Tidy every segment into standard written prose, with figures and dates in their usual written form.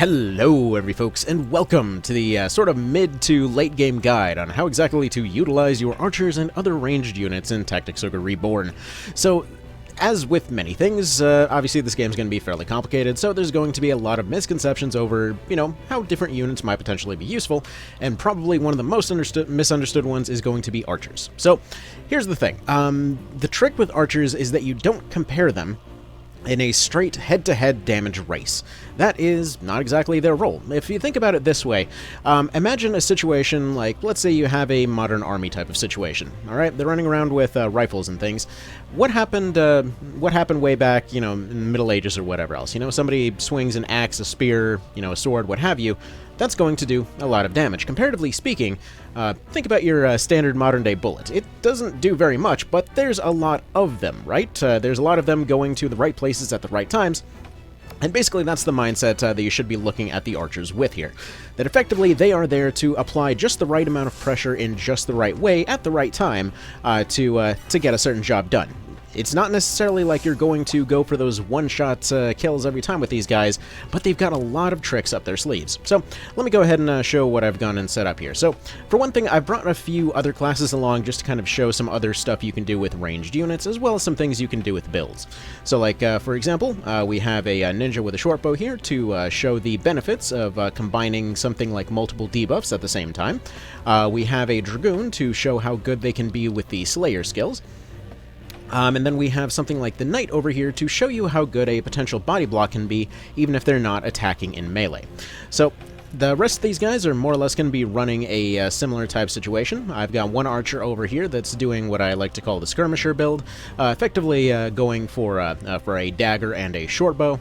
Hello every folks, and welcome to the sort of mid to late game guide on how exactly to utilize your archers and other ranged units in Tactics Ogre Reborn. So, as with many things, obviously this game's going to be fairly complicated, so there's going to be a lot of misconceptions over, how different units might potentially be useful, and probably one of the most misunderstood ones is going to be archers. So, here's the thing. The trick with archers is that you don't compare them in a straight head-to-head damage race. That is not exactly their role. If you think about it this way, imagine a situation like, let's say you have a modern army type of situation, alright? They're running around with rifles and things. What happened way back, in the Middle Ages or whatever else? Somebody swings an axe, a spear, a sword, what have you. That's going to do a lot of damage. Comparatively speaking, think about your standard modern-day bullet. It doesn't do very much, but there's a lot of them, right? There's a lot of them going to the right places at the right times, and basically that's the mindset that you should be looking at the archers with here. That effectively they are there to apply just the right amount of pressure in just the right way at the right time to get a certain job done. It's not necessarily like you're going to go for those one-shot kills every time with these guys, but they've got a lot of tricks up their sleeves. So let me go ahead and show what I've gone and set up here. So for one thing, I've brought a few other classes along just to kind of show some other stuff you can do with ranged units, as well as some things you can do with builds. So like, for example, we have a ninja with a short bow here to show the benefits of combining something like multiple debuffs at the same time. We have a dragoon to show how good they can be with the slayer skills. And then we have something like the knight over here to show you how good a potential body block can be, even if they're not attacking in melee. So the rest of these guys are more or less going to be running a similar type situation. I've got one archer over here that's doing what I like to call the skirmisher build, effectively going for a dagger and a short bow,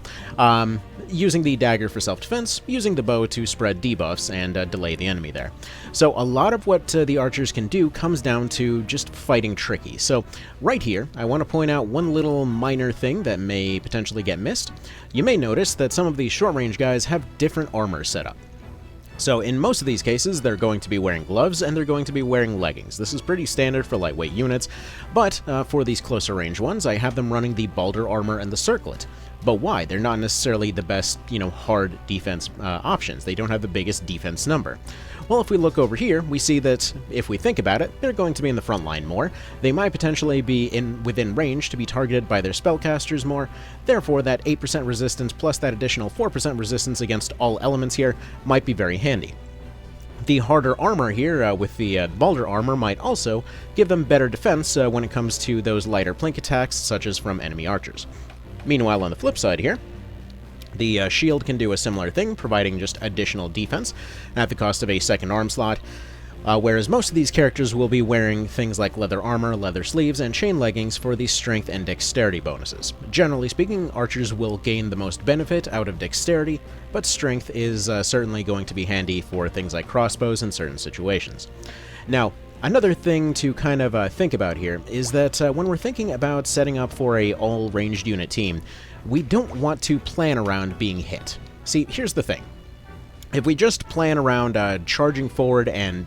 using the dagger for self-defense, using the bow to spread debuffs and delay the enemy there. So a lot of what the archers can do comes down to just fighting tricky. So right here, I want to point out one little minor thing that may potentially get missed. You may notice that some of these short-range guys have different armor set up. So in most of these cases, they're going to be wearing gloves and they're going to be wearing leggings. This is pretty standard for lightweight units, but for these closer range ones, I have them running the Balder armor and the circlet. But why? They're not necessarily the best, hard defense options. They don't have the biggest defense number. Well, if we look over here, we see that, if we think about it, they're going to be in the front line more. They might potentially be within range to be targeted by their spellcasters more. Therefore, that 8% resistance plus that additional 4% resistance against all elements here might be very handy. The harder armor here with the Balder armor might also give them better defense when it comes to those lighter plink attacks, such as from enemy archers. Meanwhile, on the flip side here, the shield can do a similar thing, providing just additional defense at the cost of a second arm slot, whereas most of these characters will be wearing things like leather armor, leather sleeves, and chain leggings for the strength and dexterity bonuses. Generally speaking, archers will gain the most benefit out of dexterity, but strength is certainly going to be handy for things like crossbows in certain situations. Now, another thing to kind of think about here is that when we're thinking about setting up for a all-ranged unit team, we don't want to plan around being hit. See, here's the thing. If we just plan around charging forward and,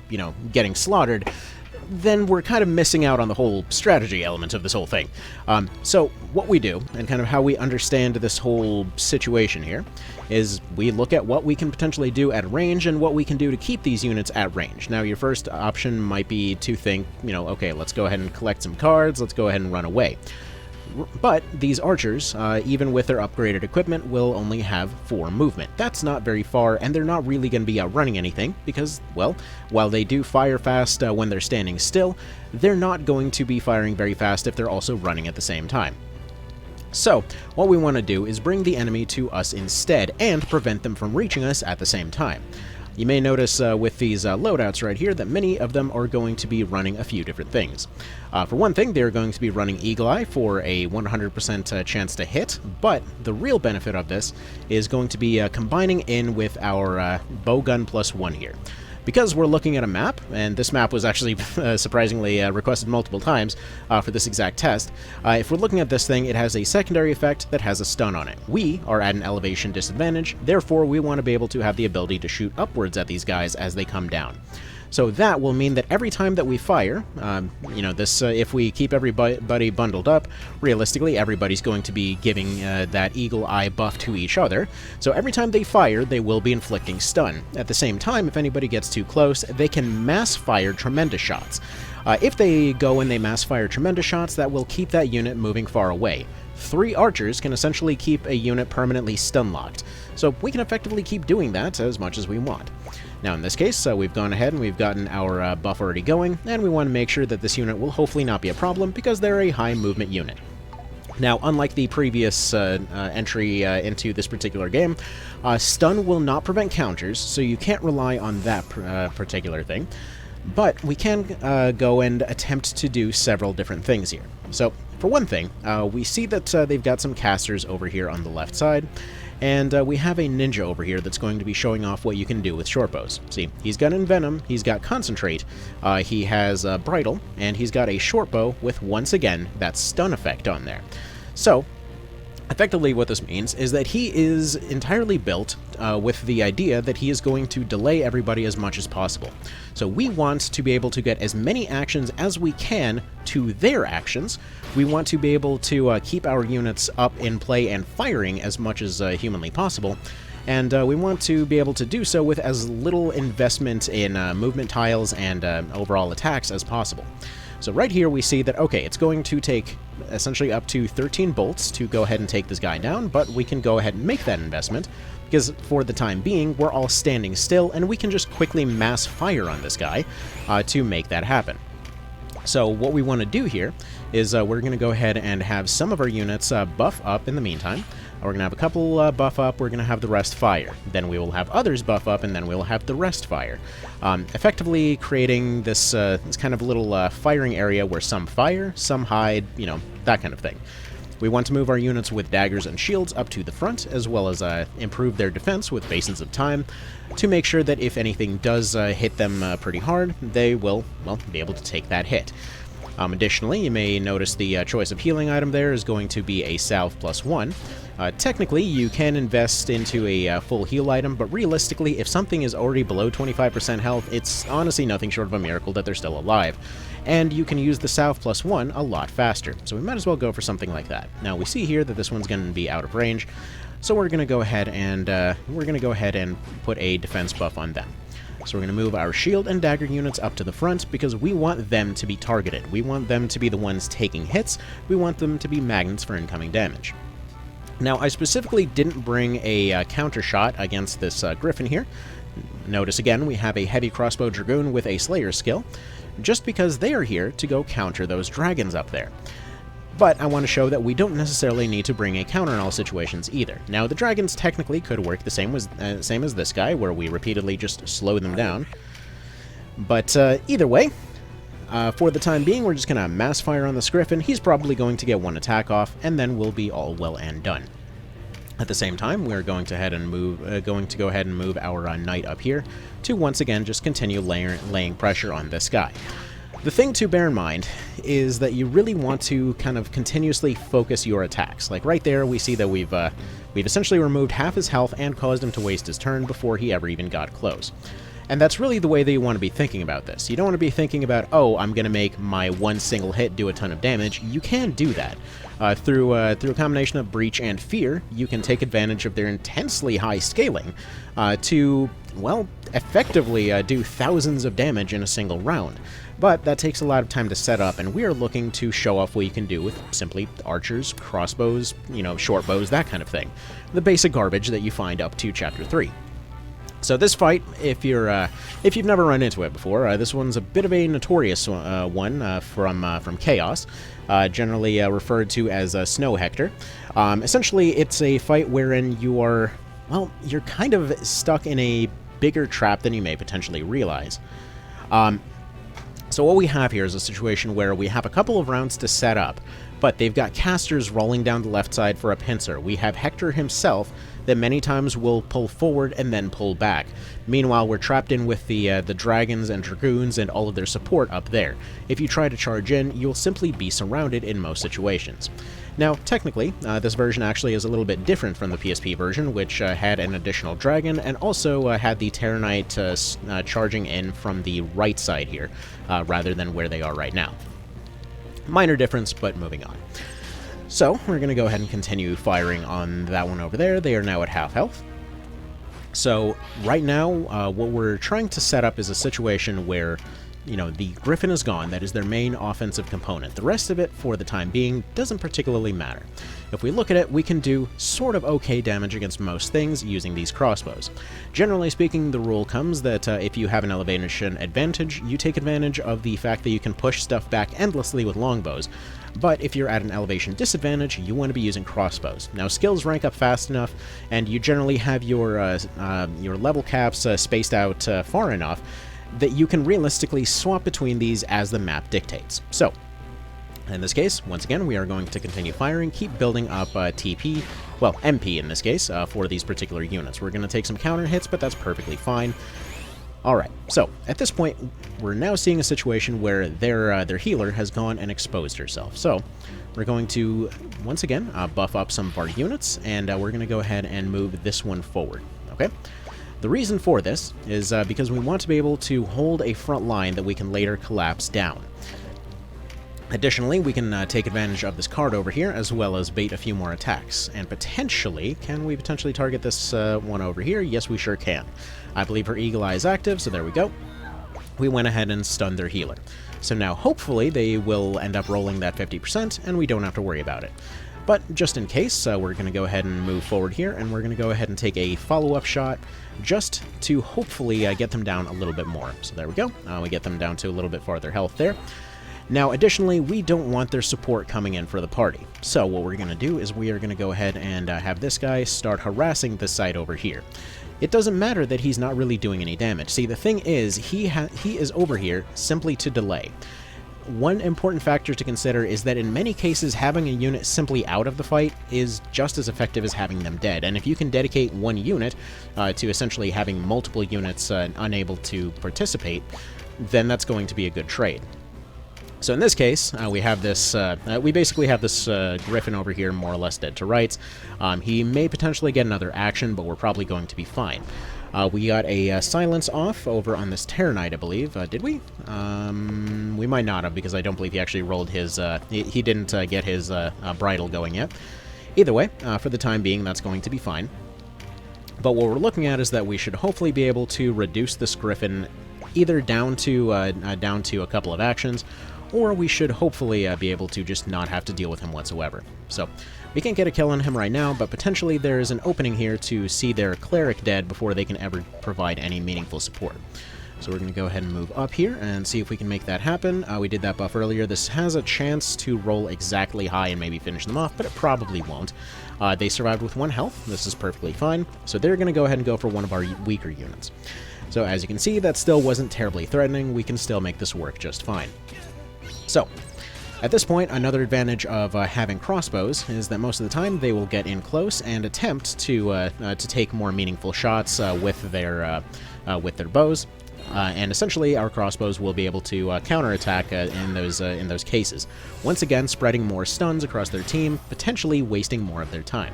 getting slaughtered, then we're kind of missing out on the whole strategy element of this whole thing. So what we do, and kind of how we understand this whole situation here, is we look at what we can potentially do at range and what we can do to keep these units at range. Now, your first option might be to think, okay, let's go ahead and collect some cards, let's go ahead and run away. But these archers, even with their upgraded equipment, will only have 4 movement. That's not very far, and they're not really going to be outrunning anything, because, well, while they do fire fast when they're standing still, they're not going to be firing very fast if they're also running at the same time. So, what we want to do is bring the enemy to us instead, and prevent them from reaching us at the same time. You may notice with these loadouts right here that many of them are going to be running a few different things. For one thing, they're going to be running Eagle Eye for a 100% chance to hit, but the real benefit of this is going to be combining in with our Bowgun +1 here. Because we're looking at a map, and this map was actually surprisingly requested multiple times for this exact test, if we're looking at this thing, it has a secondary effect that has a stun on it. We are at an elevation disadvantage, therefore we want to be able to have the ability to shoot upwards at these guys as they come down. So that will mean that every time that we fire, if we keep everybody bundled up, realistically everybody's going to be giving that eagle eye buff to each other. So every time they fire, they will be inflicting stun. At the same time, if anybody gets too close, they can mass fire tremendous shots. If they go and they mass fire tremendous shots, that will keep that unit moving far away. 3 archers can essentially keep a unit permanently stun-locked, so we can effectively keep doing that as much as we want. Now in this case, we've gone ahead and we've gotten our buff already going, and we want to make sure that this unit will hopefully not be a problem because they're a high movement unit. Now, unlike the previous entry into this particular game, stun will not prevent counters, so you can't rely on that particular thing. But we can go and attempt to do several different things here. So, for one thing, we see that they've got some casters over here on the left side, and we have a ninja over here that's going to be showing off what you can do with short bows. See, he's got Envenom, he's got Concentrate, he has Bridle, and he's got a short bow with, once again, that stun effect on there. So, effectively what this means is that he is entirely built with the idea that he is going to delay everybody as much as possible. So we want to be able to get as many actions as we can to their actions. We want to be able to keep our units up in play and firing as much as humanly possible. And we want to be able to do so with as little investment in movement tiles and overall attacks as possible. So right here we see that, okay, it's going to take essentially up to 13 bolts to go ahead and take this guy down, but we can go ahead and make that investment, because for the time being, we're all standing still, and we can just quickly mass fire on this guy to make that happen. So what we want to do here is we're going to go ahead and have some of our units buff up in the meantime. We're going to have a couple buff up, we're going to have the rest fire. Then we will have others buff up, and then we'll have the rest fire. Effectively creating this kind of little firing area where some fire, some hide, that kind of thing. We want to move our units with daggers and shields up to the front, as well as improve their defense with Basins of Time, to make sure that if anything does hit them pretty hard, they will, well, be able to take that hit. Additionally, you may notice the choice of healing item there is going to be a salve +1. Technically, you can invest into a full heal item, but realistically, if something is already below 25% health, it's honestly nothing short of a miracle that they're still alive. And you can use the salve +1 a lot faster, so we might as well go for something like that. Now, we see here that this one's going to be out of range, so we're going to go ahead and put a defense buff on them. So we're going to move our shield and dagger units up to the front because we want them to be targeted. We want them to be the ones taking hits. We want them to be magnets for incoming damage. Now, I specifically didn't bring a counter shot against this Griffin here. Notice again, we have a heavy crossbow dragoon with a Slayer skill, just because they are here to go counter those dragons up there. But I want to show that we don't necessarily need to bring a counter in all situations either. Now, the dragons technically could work the same as this guy, where we repeatedly just slow them down. But either way, for the time being, we're just going to mass fire on this Griffin. He's probably going to get one attack off, and then we'll be all well and done. At the same time, we're going to go ahead and move our knight up here to once again just continue laying pressure on this guy. The thing to bear in mind is that you really want to kind of continuously focus your attacks. Like right there, we see that we've essentially removed half his health and caused him to waste his turn before he ever even got close. And that's really the way that you want to be thinking about this. You don't want to be thinking about, oh, I'm going to make my one single hit do a ton of damage. You can do that. Through a combination of Breach and Fear, you can take advantage of their intensely high scaling to, well, effectively do thousands of damage in a single round. But that takes a lot of time to set up, and we are looking to show off what you can do with simply archers, crossbows, short bows, that kind of thing. The basic garbage that you find up to Chapter 3. So this fight, if you've never run into it before, this one's a bit of a notorious one from Chaos, generally referred to as Snow Hektor. Essentially, it's a fight wherein you're kind of stuck in a bigger trap than you may potentially realize. So what we have here is a situation where we have a couple of rounds to set up, but they've got casters rolling down the left side for a pincer. We have Hektor himself that many times will pull forward and then pull back. Meanwhile, we're trapped in with the dragons and dragoons and all of their support up there. If you try to charge in, you'll simply be surrounded in most situations. Now, technically, this version actually is a little bit different from the PSP version, which had an additional dragon, and also had the Terror Knight charging in from the right side here, rather than where they are right now. Minor difference, but moving on. So, we're going to go ahead and continue firing on that one over there. They are now at half health. So, right now, what we're trying to set up is a situation where, you know, the Griffin is gone. That is their main offensive component. The rest of it, for the time being, doesn't particularly matter. If we look at it, we can do sort of okay damage against most things using these crossbows. Generally speaking, the rule comes that if you have an elevation advantage, you take advantage of the fact that you can push stuff back endlessly with longbows. But if you're at an elevation disadvantage, you want to be using crossbows. Now, skills rank up fast enough, and you generally have your level caps spaced out far enough that you can realistically swap between these as the map dictates. So, in this case, once again, we are going to continue firing, keep building up TP, well, MP in this case, for these particular units. We're going to take some counter hits, but that's perfectly fine. Alright, so, at this point, we're now seeing a situation where their healer has gone and exposed herself. So, we're going to, once again, buff up some of our units, and we're going to go ahead and move this one forward, okay? The reason for this is because we want to be able to hold a front line that we can later collapse down. Additionally, we can take advantage of this card over here, as well as bait a few more attacks. And potentially, can we potentially target this one over here? Yes, we sure can. I believe her Eagle Eye is active, so there we go. We went ahead and stunned their healer. So now, hopefully, they will end up rolling that 50%, and we don't have to worry about it. But just in case, we're going to go ahead and move forward here, and we're going to go ahead and take a follow-up shot just to hopefully get them down a little bit more. So there we go. We get them down to a little bit farther health there. Now, additionally, we don't want their support coming in for the party. So what we're going to do is we are going to go ahead and have this guy start harassing this side over here. It doesn't matter that he's not really doing any damage. See, the thing is, he is over here simply to delay. One important factor to consider is that in many cases, having a unit simply out of the fight is just as effective as having them dead, and if you can dedicate one unit to essentially having multiple units unable to participate, then that's going to be a good trade. So in this case, we have this, we basically have this Griffin over here more or less dead to rights. He may potentially get another action, but we're probably going to be fine. We got a silence off over on this Terror Knight, I believe. Did we? We might not have, because I don't believe he actually rolled his... he didn't get his bridle going yet. Either way, for the time being, that's going to be fine. But what we're looking at is that we should hopefully be able to reduce this Griffin either down to a couple of actions, or we should hopefully be able to just not have to deal with him whatsoever. So, we can't get a kill on him right now, but potentially there is an opening here to see their cleric dead before they can ever provide any meaningful support. So we're going to go ahead and move up here and see if we can make that happen. We did that buff earlier. This has a chance to roll exactly high and maybe finish them off, but it probably won't. They survived with 1 health. This is perfectly fine. So they're going to go ahead and go for one of our weaker units. So as you can see, that still wasn't terribly threatening. We can still make this work just fine. So, at this point, another advantage of having crossbows is that most of the time they will get in close and attempt to take more meaningful shots with their bows, and essentially our crossbows will be able to counterattack in those cases. Once again, spreading more stuns across their team, potentially wasting more of their time.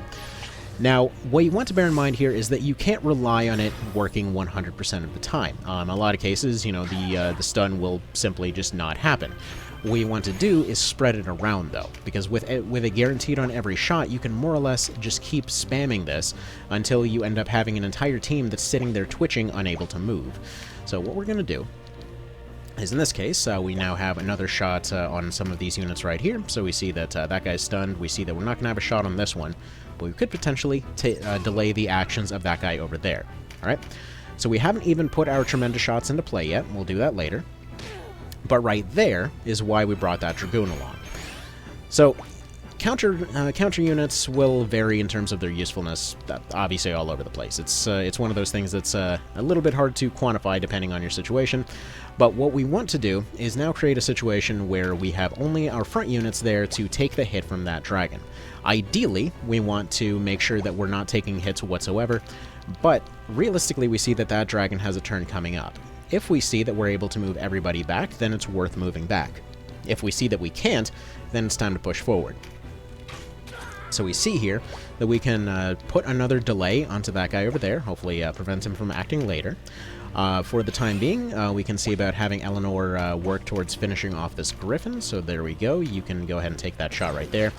Now, what you want to bear in mind here is that you can't rely on it working 100% of the time. A lot of cases, you know, the stun will simply just not happen. What you want to do is spread it around, though, because with it guaranteed on every shot, you can more or less just keep spamming this until you end up having an entire team that's sitting there twitching, unable to move. So what we're going to do is, in this case, we now have another shot on some of these units right here. So we see that that guy's stunned. We see that we're not going to have a shot on this one, but we could potentially delay the actions of that guy over there. All right? So we haven't even put our tremendous shots into play yet. We'll do that later. But right there is why we brought that Dragoon along. So, counter units will vary in terms of their usefulness, obviously all over the place. It's one of those things that's a little bit hard to quantify depending on your situation. But what we want to do is now create a situation where we have only our front units there to take the hit from that dragon. Ideally, we want to make sure that we're not taking hits whatsoever, but realistically we see that that dragon has a turn coming up. If we see that we're able to move everybody back, then it's worth moving back. If we see that we can't, then it's time to push forward. So we see here that we can put another delay onto that guy over there, hopefully prevent him from acting later. For the time being, we can see about having Eleanor work towards finishing off this griffin, so there we go. You can go ahead and take that shot right there.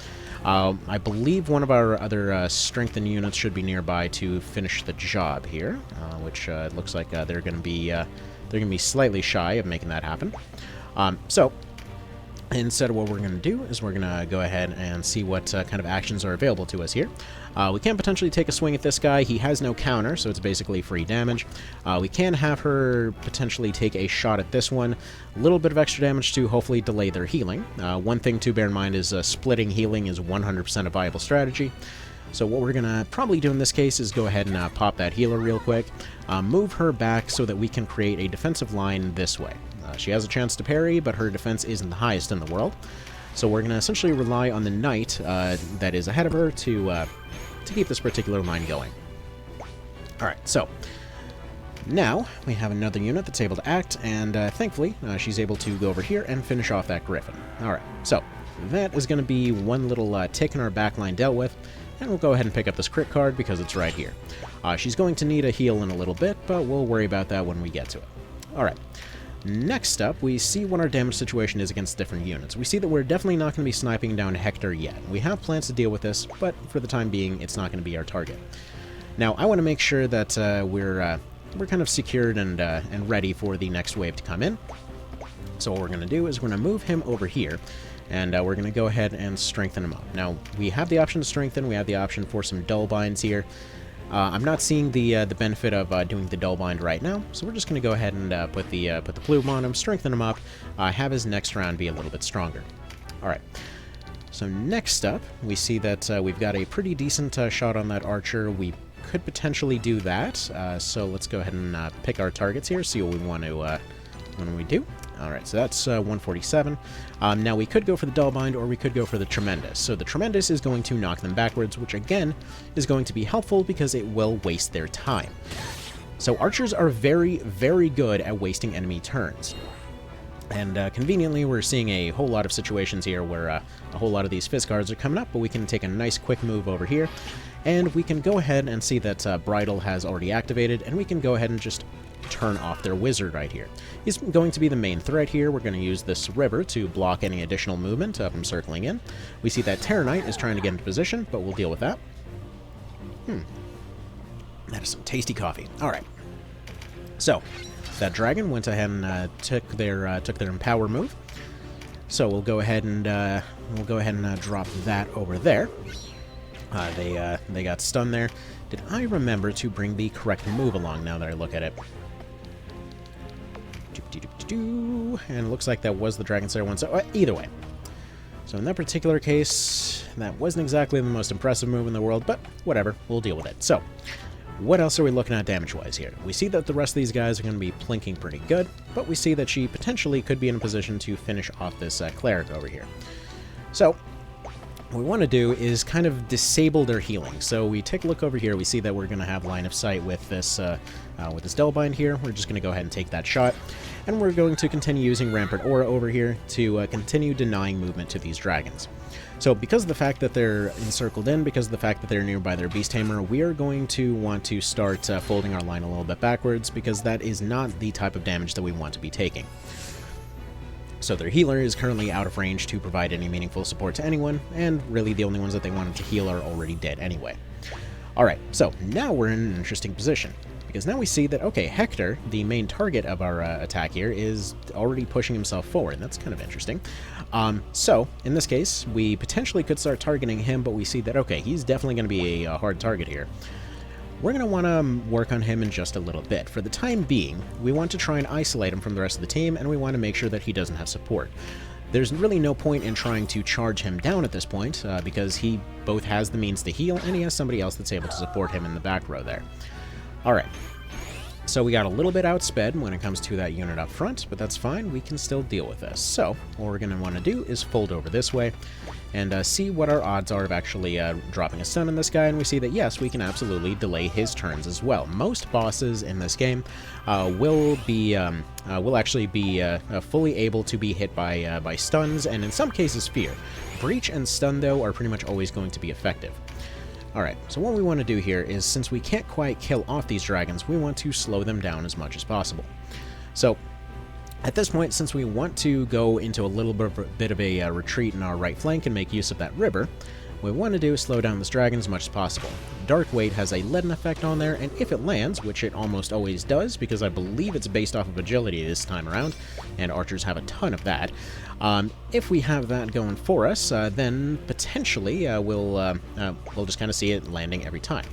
I believe one of our other strengthened units should be nearby to finish the job here, which looks like they're going to be slightly shy of making that happen. So instead, what we're going to do is we're going to go ahead and see what kind of actions are available to us here. We can potentially take a swing at this guy. He has no counter, so it's basically free damage. We can have her potentially take a shot at this one. A little bit of extra damage to hopefully delay their healing. One thing to bear in mind is splitting healing is 100% a viable strategy. So what we're going to probably do in this case is go ahead and pop that healer real quick, move her back so that we can create a defensive line this way. She has a chance to parry, but her defense isn't the highest in the world. So we're going to essentially rely on the knight that is ahead of her to keep this particular line going. Alright, so now we have another unit that's able to act, and thankfully she's able to go over here and finish off that griffin. Alright, so that is going to be one little tick in our backline dealt with, and we'll go ahead and pick up this crit card because it's right here. She's going to need a heal in a little bit, but we'll worry about that when we get to it. Alright. Next up, we see what our damage situation is against different units. We see that we're definitely not going to be sniping down Hektor yet. We have plans to deal with this, but for the time being, it's not going to be our target. Now, I want to make sure that we're kind of secured and ready for the next wave to come in. So what we're going to do is we're going to move him over here, and we're going to go ahead and strengthen him up. Now, we have the option to strengthen. We have the option for some dull binds here. I'm not seeing the benefit of doing the dull bind right now, so we're just going to go ahead and put the plume on him, strengthen him up, have his next round be a little bit stronger. Alright, so next up, we see that we've got a pretty decent shot on that archer. We could potentially do that, so let's go ahead and pick our targets here, see what we want to do. Alright, so that's 147. Now we could go for the dull bind, or we could go for the tremendous. So the tremendous is going to knock them backwards, which again is going to be helpful because it will waste their time. So archers are very, very good at wasting enemy turns. And conveniently, we're seeing a whole lot of situations here where a whole lot of these fist guards are coming up, but we can take a nice quick move over here, and we can go ahead and see that Bridle has already activated, and we can go ahead and just turn off their wizard right here. He's going to be the main threat here. We're going to use this river to block any additional movement from circling in. We see that Terror Knight is trying to get into position, but we'll deal with that. That is some tasty coffee. Alright. So, that dragon went ahead and took their empower move. So we'll go ahead and drop that over there. They got stunned there. Did I remember to bring the correct move along now that I look at it? And it looks like that was the Dragon Slayer one. So either way. So in that particular case, that wasn't exactly the most impressive move in the world, but whatever, we'll deal with it. So, what else are we looking at damage-wise here? We see that the rest of these guys are going to be plinking pretty good, but we see that she potentially could be in a position to finish off this cleric over here. So, what we want to do is kind of disable their healing. So we take a look over here, we see that we're going to have line of sight with this Dullbind here. We're just going to go ahead and take that shot, and we're going to continue using Rampart Aura over here to continue denying movement to these dragons. So because of the fact that they're encircled in, because of the fact that they're nearby their Beast Tamer, we are going to want to start folding our line a little bit backwards, because that is not the type of damage that we want to be taking. So their healer is currently out of range to provide any meaningful support to anyone, and really the only ones that they wanted to heal are already dead anyway. Alright, so now we're in an interesting position, because now we see that, okay, Hektor, the main target of our attack here, is already pushing himself forward. That's kind of interesting. So, in this case, we potentially could start targeting him, but we see that, okay, he's definitely going to be a hard target here. We're going to want to work on him in just a little bit. For the time being, we want to try and isolate him from the rest of the team, and we want to make sure that he doesn't have support. There's really no point in trying to charge him down at this point, because he both has the means to heal, and he has somebody else that's able to support him in the back row there. Alright. So we got a little bit outsped when it comes to that unit up front, but that's fine. We can still deal with this. So what we're going to want to do is fold over this way and see what our odds are of actually dropping a stun on this guy, and we see that yes, we can absolutely delay his turns as well. Most bosses in this game will actually be fully able to be hit by stuns, and in some cases fear. Breach and stun, though, are pretty much always going to be effective. Alright, so what we want to do here is, since we can't quite kill off these dragons, we want to slow them down as much as possible. So, at this point, since we want to go into a little bit of a retreat in our right flank and make use of that river, what we want to do is slow down this dragon as much as possible. Dark Weight has a leaden effect on there, and if it lands, which it almost always does, because I believe it's based off of agility this time around, and archers have a ton of that, if we have that going for us, then potentially we'll just kind of see it landing every time.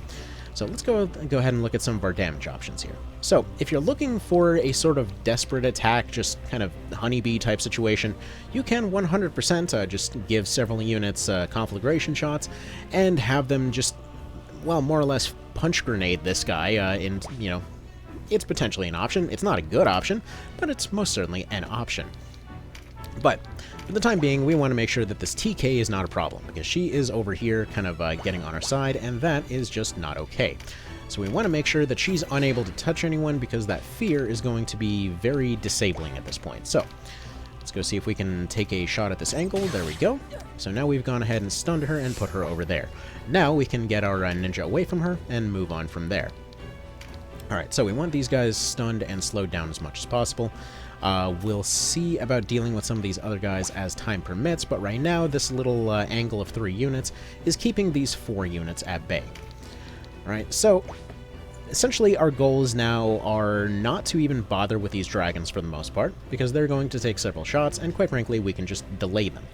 So let's go ahead and look at some of our damage options here. So if you're looking for a sort of desperate attack, just kind of honeybee type situation, you can 100% just give several units conflagration shots and have them just, well, more or less punch grenade this guy, and, you know, it's potentially an option. It's not a good option, but it's most certainly an option. But for the time being, we want to make sure that this TK is not a problem, because she is over here kind of getting on our side, and that is just not okay. So we want to make sure that she's unable to touch anyone, because that fear is going to be very disabling at this point. So let's go see if we can take a shot at this angle. There we go. So now we've gone ahead and stunned her and put her over there. Now we can get our ninja away from her and move on from there. Alright, so we want these guys stunned and slowed down as much as possible. We'll see about dealing with some of these other guys as time permits, but right now this little angle of 3 units is keeping these 4 units at bay. Alright, so essentially our goals now are not to even bother with these dragons for the most part, because they're going to take several shots, and quite frankly we can just delay them.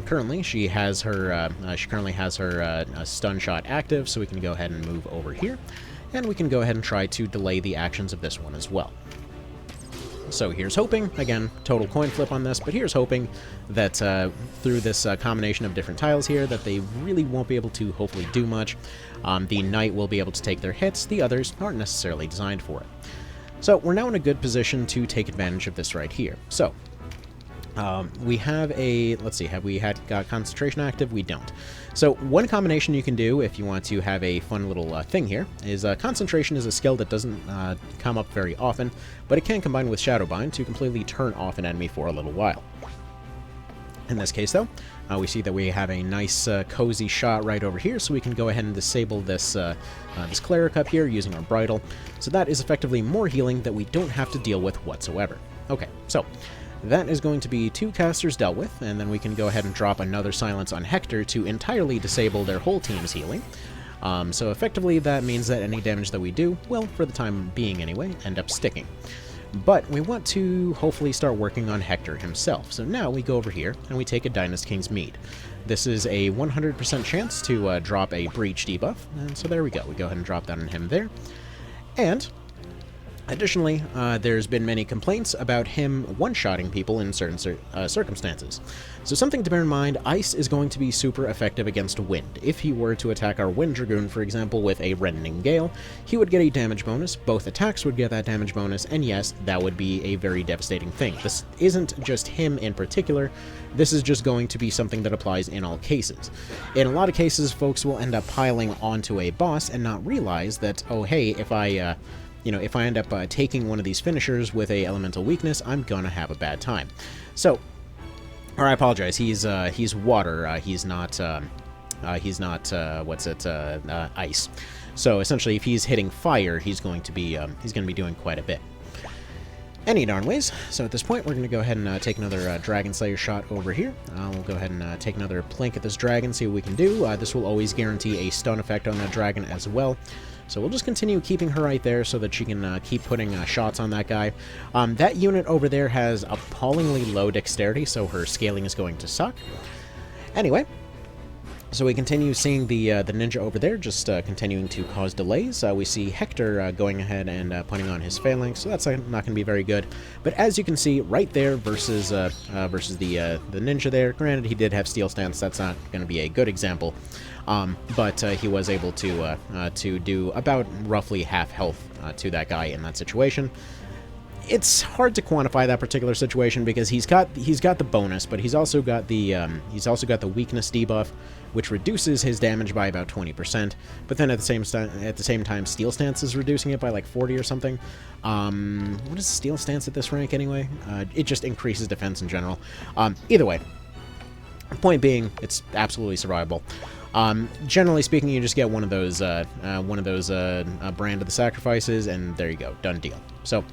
Currently she has her stun shot active, so we can go ahead and move over here, and we can go ahead and try to delay the actions of this one as well. So here's hoping, again, total coin flip on this, but here's hoping that through this combination of different tiles here, that they really won't be able to hopefully do much. The knight will be able to take their hits, the others aren't necessarily designed for it. So we're now in a good position to take advantage of this right here. So we have a, let's see, have we got concentration active? We don't. So one combination you can do if you want to have a fun little thing here is concentration is a skill that doesn't come up very often, but it can combine with Shadowbind to completely turn off an enemy for a little while. In this case, though, we see that we have a nice cozy shot right over here, so we can go ahead and disable this this cleric up here using our bridle. So that is effectively more healing that we don't have to deal with whatsoever. Okay, so that is going to be 2 casters dealt with, and then we can go ahead and drop another silence on Hektor to entirely disable their whole team's healing. So effectively that means that any damage that we do will, for the time being anyway, end up sticking. But we want to hopefully start working on Hektor himself. So now we go over here and we take a Dynast King's Mead. This is a 100% chance to drop a Breach debuff, and so there we go. We go ahead and drop that on him there. And additionally, there's been many complaints about him one-shotting people in certain circumstances. So something to bear in mind, ice is going to be super effective against wind. If he were to attack our Wind Dragoon, for example, with a Reddening Gale, he would get a damage bonus, both attacks would get that damage bonus, and yes, that would be a very devastating thing. This isn't just him in particular, this is just going to be something that applies in all cases. In a lot of cases, folks will end up piling onto a boss and not realize that, oh hey, if I end up taking one of these finishers with a elemental weakness, I'm gonna have a bad time. So, or I apologize, he's water, he's not ice. So essentially, if he's hitting fire, he's going to be doing quite a bit. Any darn ways. So at this point, we're going to go ahead and take another Dragon Slayer shot over here. We'll go ahead and take another plank at this dragon, see what we can do. This will always guarantee a stun effect on that dragon as well. So we'll just continue keeping her right there so that she can keep putting shots on that guy. That unit over there has appallingly low dexterity, so her scaling is going to suck. Anyway, so we continue seeing the ninja over there, just continuing to cause delays. We see Hektor going ahead and putting on his phalanx, so that's not going to be very good. But as you can see, right there versus the ninja there, granted he did have steel stance, that's not going to be a good example. But he was able to do about roughly half health to that guy in that situation. It's hard to quantify that particular situation because he's got the bonus, but he's also got the weakness debuff, which reduces his damage by about 20%. But then at the same time, Steel Stance is reducing it by like 40 or something. What is Steel Stance at this rank anyway? It just increases defense in general. Either way, point being, it's absolutely survivable. Generally speaking, you just get one of those Brand of the Sacrifices, and there you go, done deal. So.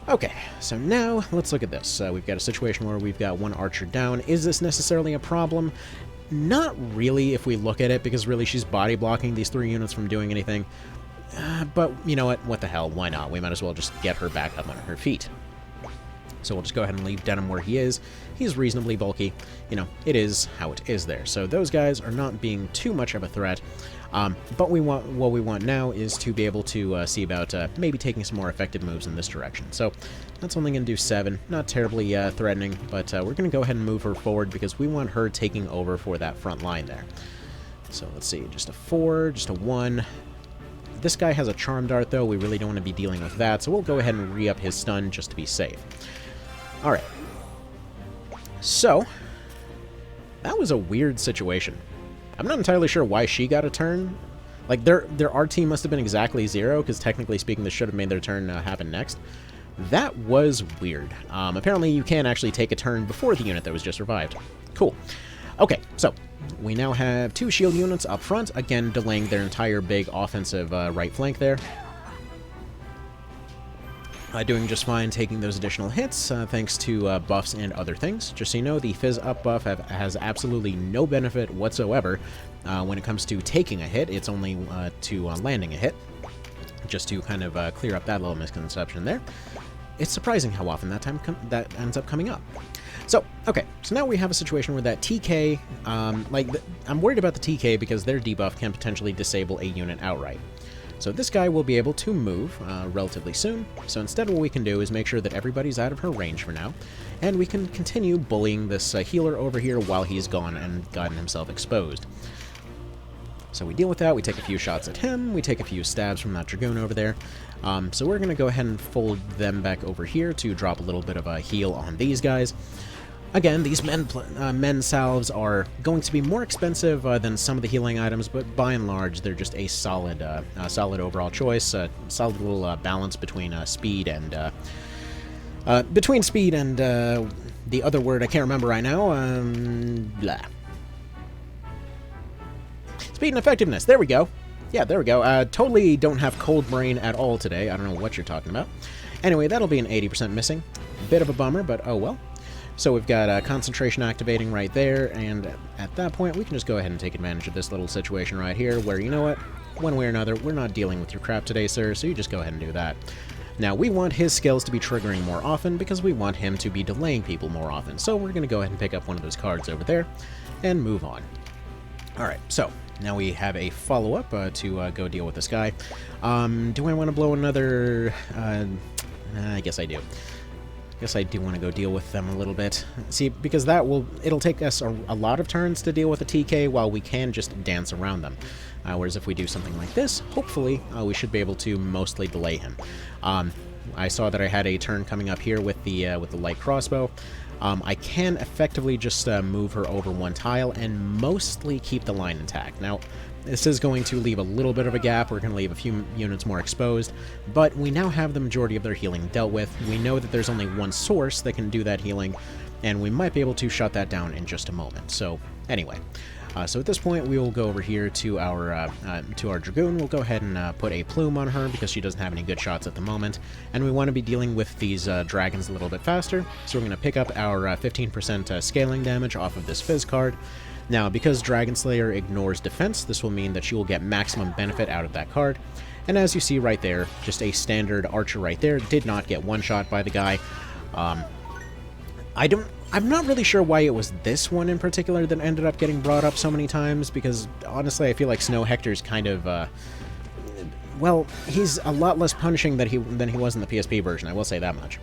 Okay, so now let's look at this. We've got a situation where we've got one archer down. Is this necessarily a problem? Not really if we look at it, because really she's body blocking these 3 units from doing anything. But you know what? What the hell? Why not? We might as well just get her back up on her feet. So we'll just go ahead and leave Denim where he is. He's reasonably bulky. You know, it is how it is there. So those guys are not being too much of a threat. But what we want now is to be able to see about maybe taking some more effective moves in this direction. So that's only going to do 7. Not terribly threatening, but we're going to go ahead and move her forward because we want her taking over for that front line there. So let's see, just a 4, just a 1. This guy has a Charm Dart, though. We really don't want to be dealing with that, so we'll go ahead and re-up his stun just to be safe. Alright. So, that was a weird situation. I'm not entirely sure why she got a turn. Like, their RT must have been exactly 0, because technically speaking, this should have made their turn happen next. That was weird. Apparently, you can actually take a turn before the unit that was just revived. Cool. Okay, so, we now have 2 shield units up front, again, delaying their entire big offensive right flank there. Doing just fine taking those additional hits, thanks to buffs and other things. Just so you know, the Fizz Up buff has absolutely no benefit whatsoever when it comes to taking a hit. It's only to landing a hit, just to kind of clear up that little misconception there. It's surprising how often that ends up coming up. So, okay, so now we have a situation where that TK, I'm worried about the TK because their debuff can potentially disable a unit outright. So this guy will be able to move relatively soon, so instead what we can do is make sure that everybody's out of her range for now, and we can continue bullying this healer over here while he's gone and gotten himself exposed. So we deal with that, we take a few shots at him, we take a few stabs from that Dragoon over there, so we're going to go ahead and fold them back over here to drop a little bit of a heal on these guys. Again, these men salves are going to be more expensive than some of the healing items, but by and large, they're just a solid overall choice. Solid little balance between speed and the other word I can't remember right now. Blah. Speed and effectiveness. There we go. Yeah, there we go. Totally don't have cold brain at all today. I don't know what you're talking about. Anyway, that'll be an 80% missing. Bit of a bummer, but oh well. So we've got concentration activating right there, and at that point we can just go ahead and take advantage of this little situation right here where, you know what, one way or another, we're not dealing with your crap today, sir, so you just go ahead and do that. Now, we want his skills to be triggering more often because we want him to be delaying people more often, so we're going to go ahead and pick up one of those cards over there and move on. Alright, so now we have a follow-up to go deal with this guy. Do I want to blow another... I guess I do. Guess I do want to go deal with them a little bit. See, because it'll take us a lot of turns to deal with a TK while we can just dance around them. Whereas if we do something like this, hopefully we should be able to mostly delay him. I saw that I had a turn coming up here with the light crossbow. I can effectively just move her over one tile and mostly keep the line intact. Now, this is going to leave a little bit of a gap. We're going to leave a few units more exposed, but we now have the majority of their healing dealt with. We know that there's only one source that can do that healing, and we might be able to shut that down in just a moment. So, anyway. So at this point, we will go over here to our Dragoon. We'll go ahead and put a plume on her because she doesn't have any good shots at the moment, and we want to be dealing with these dragons a little bit faster, so we're going to pick up our 15% scaling damage off of this Fizz card. Now, because Dragon Slayer ignores defense, this will mean that she will get maximum benefit out of that card, and as you see right there, just a standard archer right there did not get one-shot by the guy. I'm not really sure why it was this one in particular that ended up getting brought up so many times, because honestly I feel like Snow Hektor's kind of, well, he's a lot less punishing than he was in the PSP version, I will say that much.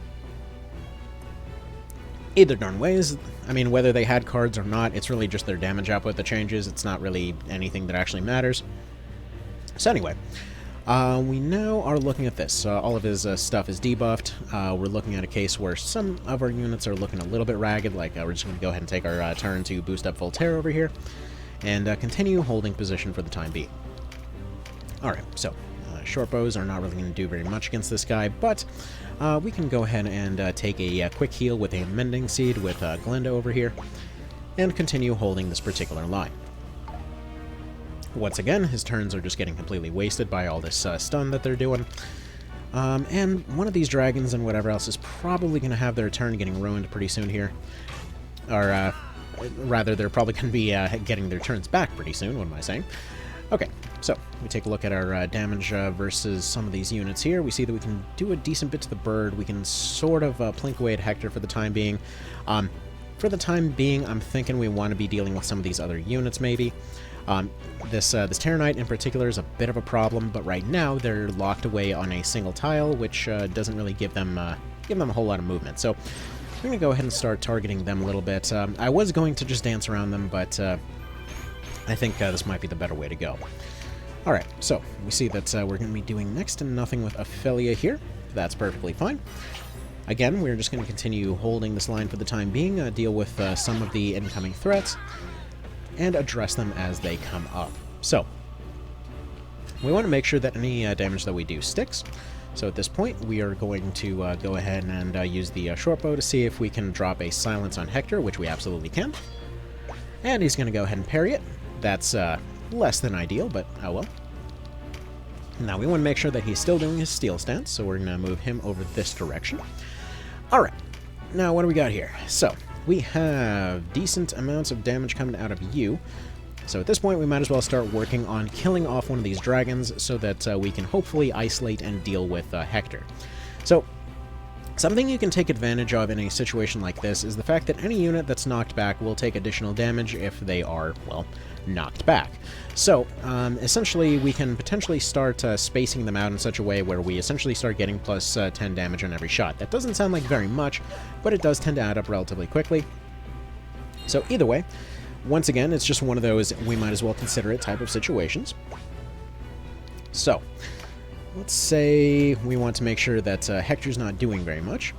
Either darn ways, I mean, whether they had cards or not, it's really just their damage output that changes. It's not really anything that actually matters. So anyway, We now are looking at this. All of his stuff is debuffed. We're looking at a case where some of our units are looking a little bit ragged, like we're just going to go ahead and take our turn to boost up Voltaire over here, and continue holding position for the time being. Alright, so short bows are not really going to do very much against this guy, but we can go ahead and take a quick heal with a Mending Seed with Glenda over here, and continue holding this particular line. Once again, his turns are just getting completely wasted by all this stun that they're doing. And one of these dragons and whatever else is probably going to have their turn getting ruined pretty soon here. Or, rather, they're probably going to be getting their turns back pretty soon, what am I saying? Okay, so we take a look at our damage versus some of these units here. We see that we can do a decent bit to the bird. We can sort of plink away at Hektor for the time being. For the time being, I'm thinking we want to be dealing with some of these other units, maybe. This Terror Knight in particular is a bit of a problem, but right now they're locked away on a single tile, which doesn't really give them a whole lot of movement. So I'm going to go ahead and start targeting them a little bit. I was going to just dance around them, but I think this might be the better way to go. Alright, so we see that we're going to be doing next to nothing with Ophelia here. That's perfectly fine. Again, we're just going to continue holding this line for the time being, deal with some of the incoming threats, and address them as they come up. So, we want to make sure that any damage that we do sticks. So at this point, we are going to go ahead and use the short bow to see if we can drop a silence on Hektor, which we absolutely can. And he's going to go ahead and parry it. That's less than ideal, but oh well. Now we want to make sure that he's still doing his steel stance, so we're going to move him over this direction. Alright, now what do we got here? So, we have decent amounts of damage coming out of you. So at this point, we might as well start working on killing off one of these dragons so that we can hopefully isolate and deal with Hektor. So, something you can take advantage of in a situation like this is the fact that any unit that's knocked back will take additional damage if they are, well, knocked back. So, essentially, we can potentially start spacing them out in such a way where we essentially start getting plus 10 damage on every shot. That doesn't sound like very much, but it does tend to add up relatively quickly. So either way, once again, it's just one of those we might as well consider it type of situations. So, let's say we want to make sure that Hektor's not doing very much.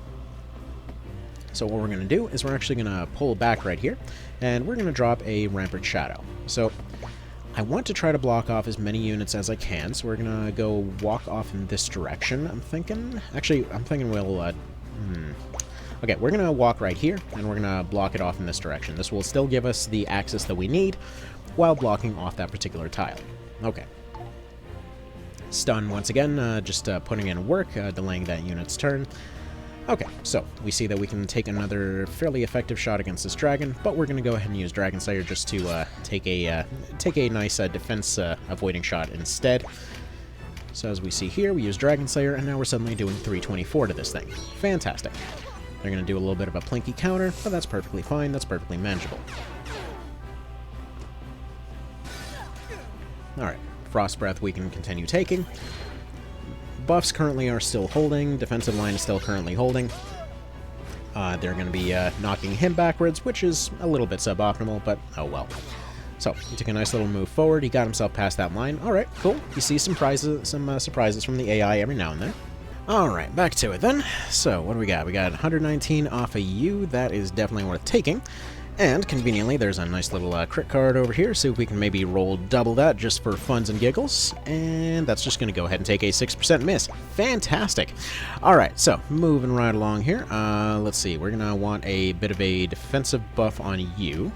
So what we're going to do is we're actually going to pull back right here, and we're going to drop a Rampart Shadow. So I want to try to block off as many units as I can, so we're going to go walk off in this direction, I'm thinking. Actually, I'm thinking we'll... Okay, we're going to walk right here, and we're going to block it off in this direction. This will still give us the access that we need, while blocking off that particular tile. Okay. Stun once again, just putting in work, delaying that unit's turn. Okay, so we see that we can take another fairly effective shot against this dragon, but we're going to go ahead and use Dragon Slayer just to take a nice defense avoiding shot instead. So as we see here, we use Dragon Slayer, and now we're suddenly doing 324 to this thing. Fantastic. They're going to do a little bit of a plinky counter, but that's perfectly fine, that's perfectly manageable. Alright, Frost Breath we can continue taking. Buffs currently are still holding, defensive line is still currently holding. They're going to be knocking him backwards, which is a little bit suboptimal, but oh well. So, he took a nice little move forward, he got himself past that line. Alright, cool. You see some surprises from the AI every now and then. Alright, back to it then. So, what do we got? We got 119 off of you, that is definitely worth taking. And, conveniently, there's a nice little crit card over here, so if we can maybe roll double that just for funs and giggles. And that's just going to go ahead and take a 6% miss. Fantastic! Alright, so, moving right along here. Let's see, we're going to want a bit of a defensive buff on you.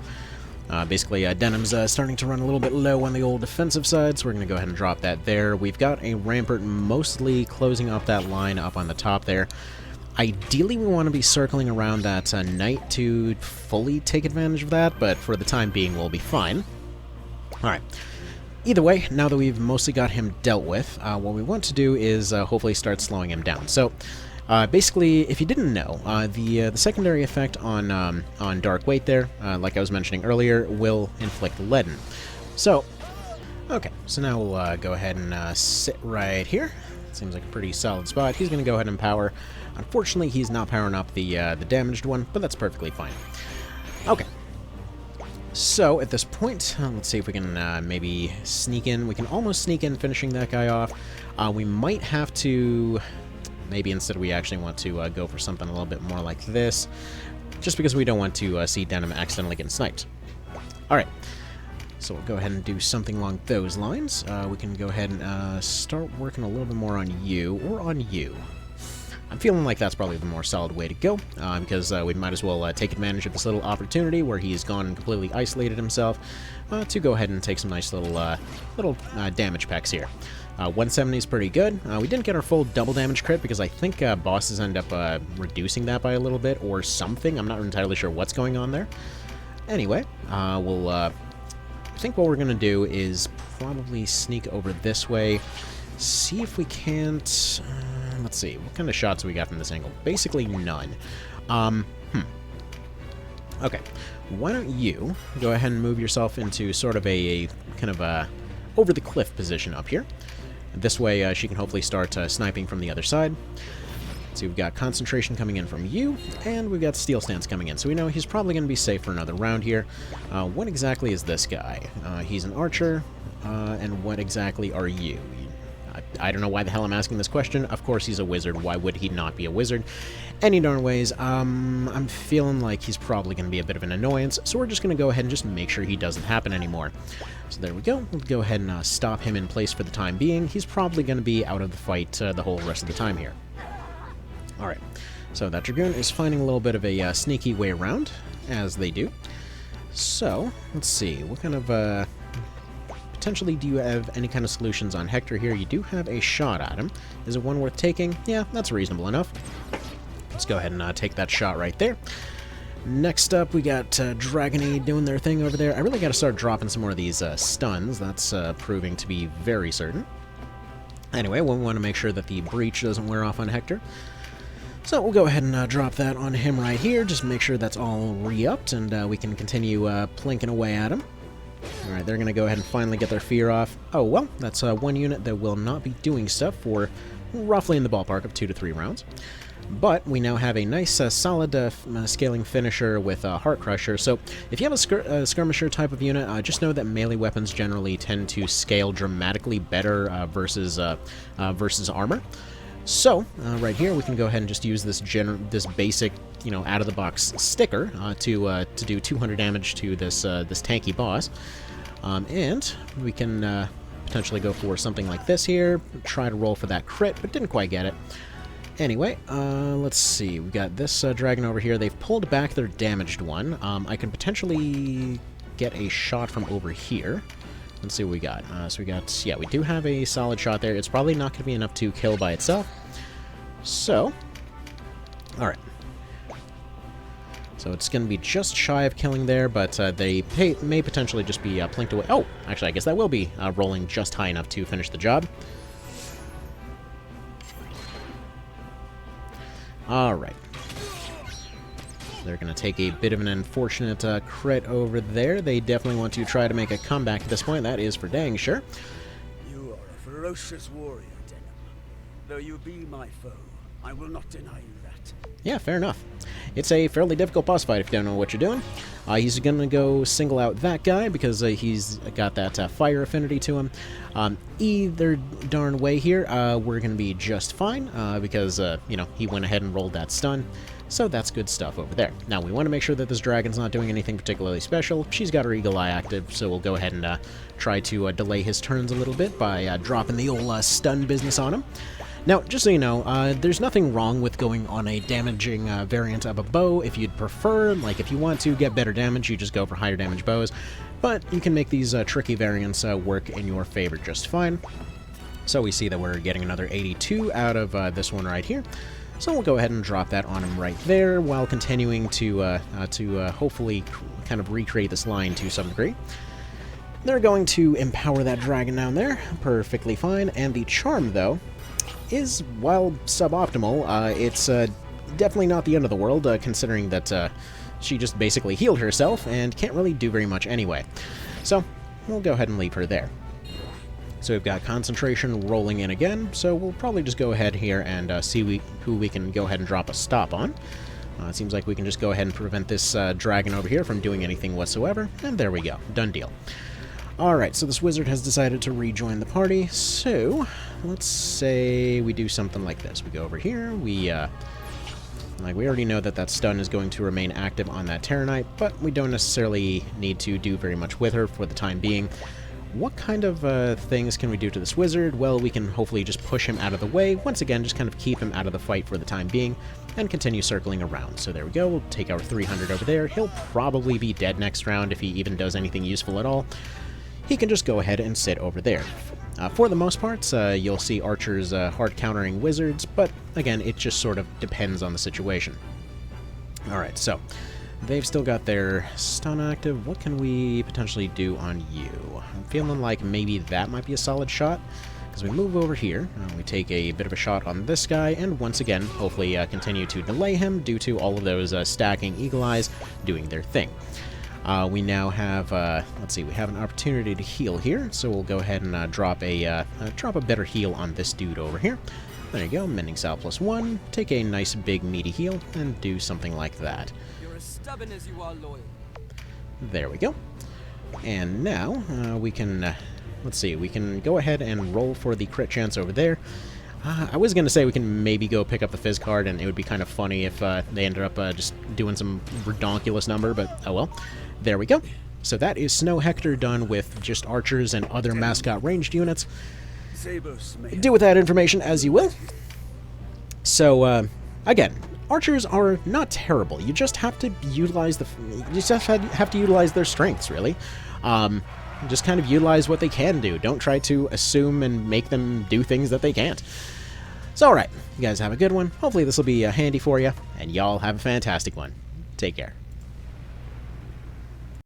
Basically, Denim's starting to run a little bit low on the old defensive side, so we're going to go ahead and drop that there. We've got a Rampart mostly closing off that line up on the top there. Ideally, we want to be circling around that knight to fully take advantage of that, but for the time being, we'll be fine. Alright. Either way, now that we've mostly got him dealt with, what we want to do is hopefully start slowing him down. So, basically, if you didn't know, the secondary effect on Dark Weight there, like I was mentioning earlier, will inflict leaden. So, okay, so now we'll go ahead and sit right here. Seems like a pretty solid spot. He's going to go ahead and power. Unfortunately, he's not powering up the damaged one, but that's perfectly fine. Okay. So, at this point, let's see if we can maybe sneak in. We can almost sneak in finishing that guy off. We might have to... Maybe instead we actually want to go for something a little bit more like this, just because we don't want to see Denim accidentally getting sniped. Alright, so we'll go ahead and do something along those lines. We can go ahead and start working a little bit more on you, or on you. I'm feeling like that's probably the more solid way to go, because we might as well take advantage of this little opportunity where he's gone and completely isolated himself to go ahead and take some nice little damage packs here. 170 is pretty good. We didn't get our full double damage crit because I think bosses end up reducing that by a little bit or something. I'm not entirely sure what's going on there. Anyway, I think what we're going to do is probably sneak over this way, see if we can't... let's see, what kind of shots we got from this angle? Basically none. Okay, why don't you go ahead and move yourself into sort of a kind of over the cliff position up here. This way she can hopefully start sniping from the other side. So we've got concentration coming in from you, and we've got steel stance coming in. So we know he's probably going to be safe for another round here. What exactly is this guy? He's an archer, and what exactly are you? I don't know why the hell I'm asking this question. Of course he's a wizard. Why would he not be a wizard? Any darn ways. I'm feeling like he's probably going to be a bit of an annoyance, so we're just going to go ahead and just make sure he doesn't happen anymore. So there we go. We'll go ahead and stop him in place for the time being. He's probably going to be out of the fight the whole rest of the time here. Alright, so that Dragoon is finding a little bit of a sneaky way around, as they do. So, let's see, what kind of... Potentially, do you have any kind of solutions on Hektor here? You do have a shot at him. Is it one worth taking? Yeah, that's reasonable enough. Let's go ahead and take that shot right there. Next up, we got Dragony doing their thing over there. I really got to start dropping some more of these stuns. That's proving to be very certain. Anyway, we want to make sure that the breach doesn't wear off on Hektor. So we'll go ahead and drop that on him right here. Just make sure that's all re-upped, and we can continue plinking away at him. Alright, they're going to go ahead and finally get their fear off. Oh, well, that's one unit that will not be doing stuff for roughly in the ballpark of 2 to 3 rounds. But we now have a nice, solid scaling finisher with Heart Crusher. So if you have a skirmisher type of unit, just know that melee weapons generally tend to scale dramatically better versus armor. So, right here, we can go ahead and just use this basic, out-of-the-box sticker to do 200 damage to this tanky boss. And we can potentially go for something like this here, try to roll for that crit, but didn't quite get it. Anyway, let's see. We've got this dragon over here. They've pulled back their damaged one. I can potentially get a shot from over here. Let's see what we got. So we got, yeah, we do have a solid shot there. It's probably not going to be enough to kill by itself. So, alright. So it's going to be just shy of killing there, but they may potentially just be plinked away. Oh, actually, I guess that will be rolling just high enough to finish the job. Alright. They're going to take a bit of an unfortunate crit over there. They definitely want to try to make a comeback at this point. That is for dang sure. You are a ferocious warrior, Denim. Though you be my foe, I will not deny you that. Yeah, fair enough. It's a fairly difficult boss fight if you don't know what you're doing. He's going to go single out that guy because he's got that fire affinity to him. Either darn way here, we're going to be just fine because, he went ahead and rolled that stun. So that's good stuff over there. Now, we want to make sure that this dragon's not doing anything particularly special. She's got her Eagle Eye active, so we'll go ahead and try to delay his turns a little bit by dropping the old stun business on him. Now, just so you know, there's nothing wrong with going on a damaging variant of a bow if you'd prefer. Like, if you want to get better damage, you just go for higher damage bows. But you can make these tricky variants work in your favor just fine. So we see that we're getting another 82 out of this one right here. So we'll go ahead and drop that on him right there while continuing to hopefully kind of recreate this line to some degree. They're going to empower that dragon down there. Perfectly fine. And the charm, though, is, while suboptimal, it's definitely not the end of the world, considering that she just basically healed herself and can't really do very much anyway. So we'll go ahead and leave her there. So we've got concentration rolling in again, so we'll probably just go ahead here and see who we can go ahead and drop a stop on. It seems like we can just go ahead and prevent this dragon over here from doing anything whatsoever, and there we go. Done deal. Alright, so this wizard has decided to rejoin the party, so let's say we do something like this. We go over here, we already know that stun is going to remain active on that Terranite, but we don't necessarily need to do very much with her for the time being. What kind of things can we do to this wizard? Well, we can hopefully just push him out of the way. Once again, just kind of keep him out of the fight for the time being, and continue circling around. So there we go, we'll take our 300 over there. He'll probably be dead next round if he even does anything useful at all. He can just go ahead and sit over there. For the most part, you'll see archers hard countering wizards, but again, it just sort of depends on the situation. Alright, so they've still got their stun active. What can we potentially do on you? I'm feeling like maybe that might be a solid shot. As we move over here, we take a bit of a shot on this guy, and once again, hopefully continue to delay him due to all of those stacking Eagle Eyes doing their thing. We now have, let's see, we have an opportunity to heal here, so we'll go ahead and drop a better heal on this dude over here. There you go, Mending Salve +1, take a nice big meaty heal, and do something like that. You're as stubborn as you are loyal. There we go. And now, we can, let's see, we can go ahead and roll for the crit chance over there. I was going to say we can maybe go pick up the Fizz card, and it would be kind of funny if they ended up just doing some redonkulous number, but oh well. There we go. So that is Snow Hektor done with just archers and other mascot ranged units. Do with that information as you will. So, again, archers are not terrible. You just have to utilize their strengths, really. Just kind of utilize what they can do. Don't try to assume and make them do things that they can't. So, alright, you guys have a good one. Hopefully this will be handy for you, and y'all have a fantastic one. Take care.